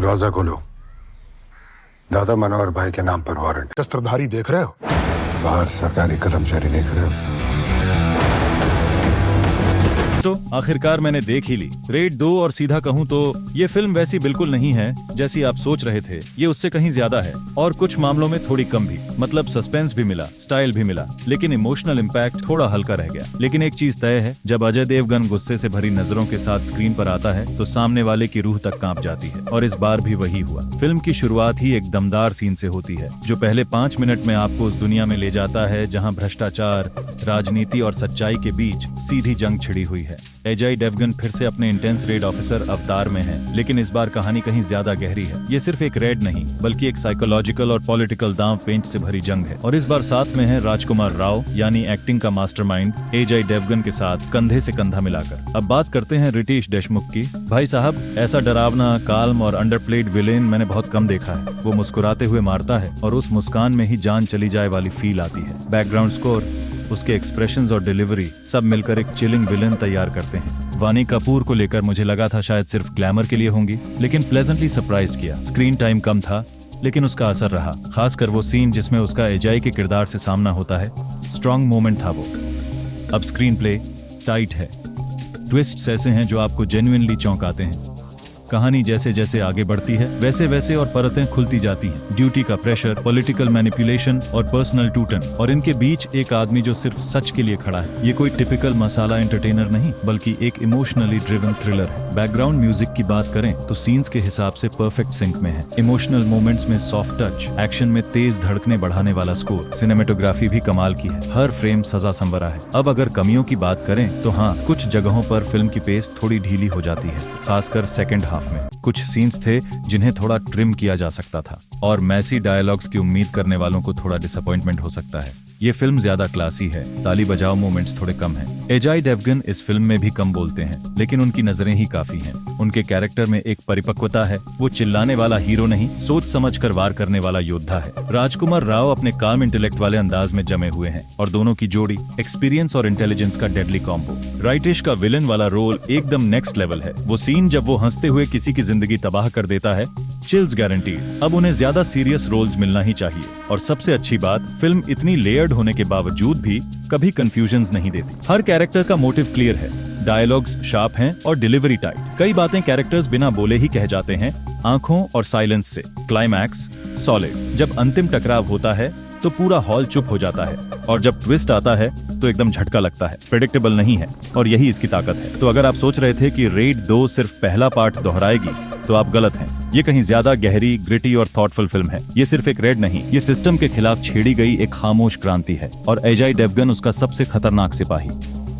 दरवाजा खोलो। दादा मनोहर भाई के नाम पर वारंट। शस्त्रधारी देख रहे हो? बाहर सरकारी कर्मचारी देख रहे हो? तो आखिरकार मैंने देख ही ली रेड 2 और सीधा कहूँ तो ये फिल्म वैसी बिल्कुल नहीं है जैसी आप सोच रहे थे। ये उससे कहीं ज्यादा है और कुछ मामलों में थोड़ी कम भी। मतलब सस्पेंस भी मिला, स्टाइल भी मिला, लेकिन इमोशनल इम्पैक्ट थोड़ा हल्का रह गया। लेकिन एक चीज तय है, जब अजय देवगन गुस्से से भरी नजरों के साथ स्क्रीन पर आता है तो सामने वाले की रूह तक कांप जाती है। और इस बार भी वही हुआ। फिल्म की शुरुआत ही एक दमदार सीन से होती है जो पहले 5 मिनट में आपको उस दुनिया में ले जाता है जहाँ भ्रष्टाचार, राजनीति और सच्चाई के बीच सीधी जंग छिड़ी हुई है। अजय देवगन फिर से अपने इंटेंस रेड ऑफिसर अवतार में है, लेकिन इस बार कहानी कहीं ज्यादा गहरी है। ये सिर्फ एक रेड नहीं बल्कि एक साइकोलॉजिकल और पॉलिटिकल दांव पेंच से भरी जंग है। और इस बार साथ में है राजकुमार राव यानी एक्टिंग का मास्टरमाइंड अजय देवगन के साथ कंधे से कंधा मिलाकर। अब बात करते हैं रितेश देशमुख की। भाई साहब, ऐसा डरावना, काल्म और अंडरप्लेड विलेन मैंने बहुत कम देखा है। वो मुस्कुराते हुए मारता है और उस मुस्कान में ही जान चली जाए वाली फील आती है। बैकग्राउंड स्कोर, उसके एक्सप्रेशंस और डिलीवरी सब मिलकर एक चिलिंग विलेन तैयार करते हैं। वानी कपूर को लेकर मुझे लगा था शायद सिर्फ ग्लैमर के लिए होंगी, लेकिन प्लेजेंटली सरप्राइज किया। स्क्रीन टाइम कम था लेकिन उसका असर रहा, खासकर वो सीन जिसमें उसका अजय के किरदार से सामना होता है। स्ट्रॉन्ग मोमेंट था वो। अब स्क्रीन प्ले टाइट है, ट्विस्ट्स ऐसे हैं जो आपको जेन्युइनली चौंकाते हैं। कहानी जैसे जैसे आगे बढ़ती है वैसे वैसे और परतें खुलती जाती हैं। ड्यूटी का प्रेशर, पॉलिटिकल मैनिपुलेशन और पर्सनल टूटन, और इनके बीच एक आदमी जो सिर्फ सच के लिए खड़ा है। ये कोई टिपिकल मसाला एंटरटेनर नहीं बल्कि एक इमोशनली ड्रिवन थ्रिलर है। बैकग्राउंड म्यूजिक की बात करें तो सीन्स के हिसाब से परफेक्ट सिंक में है। इमोशनल मोमेंट्स में सॉफ्ट टच, एक्शन में तेज धड़कने बढ़ाने वाला स्कोर, सिनेमेटोग्राफी भी कमाल की है। हर फ्रेम सजा संवरा है। अब अगर कमियों की बात करें तो हाँ, कुछ जगहों पर फिल्म की पेस थोड़ी ढीली हो जाती है, खासकर सेकेंड हाफ में। कुछ सीन्स थे जिन्हें थोड़ा ट्रिम किया जा सकता था, और मैसी डायलॉग्स की उम्मीद करने वालों को थोड़ा डिसअपॉइंटमेंट हो सकता है। ये फिल्म ज्यादा क्लासी है, ताली बजाओ मोमेंट्स थोड़े कम हैं। अजय देवगन इस फिल्म में भी कम बोलते हैं, लेकिन उनकी नजरें ही काफी हैं। उनके कैरेक्टर में एक परिपक्वता है। वो चिल्लाने वाला हीरो नहीं, सोच समझ कर वार करने वाला योद्धा है। राजकुमार राव अपने काम इंटेलेक्ट वाले अंदाज में जमे हुए हैं, और दोनों की जोड़ी एक्सपीरियंस और इंटेलिजेंस का डेडली कॉम्बो। राइटिश का विलन वाला रोल एकदम नेक्स्ट लेवल है। वो सीन जब वो हंसते हुए किसी की जिंदगी तबाह कर देता है, चिल्स गारंटीड। अब उन्हें ज्यादा सीरियस रोल्स मिलना ही चाहिए। और सबसे अच्छी बात, फिल्म इतनी लेयर्ड होने के बावजूद भी कभी कंफ्यूजन्स नहीं देती। हर कैरेक्टर का मोटिव क्लियर है, डायलॉग्स शार्प हैं और डिलीवरी टाइट। कई बातें कैरेक्टर्स बिना बोले ही कह जाते हैं, आंखों और साइलेंस से। Climax solid. जब अंतिम टकराव होता है तो पूरा हॉल चुप हो जाता है, और जब ट्विस्ट आता है तो एकदम झटका लगता है। प्रेडिक्टेबल नहीं है, और यही इसकी ताकत है। तो अगर आप सोच रहे थे कि रेड 2 सिर्फ पहला पार्ट दोहराएगी तो आप गलत हैं। ये कहीं ज्यादा गहरी, ग्रिटी और थॉटफुल फिल्म है। ये सिर्फ एक रेड नहीं, ये सिस्टम के खिलाफ छेड़ी गई एक खामोश क्रांति है, और अजय देवगन उसका सबसे खतरनाक सिपाही।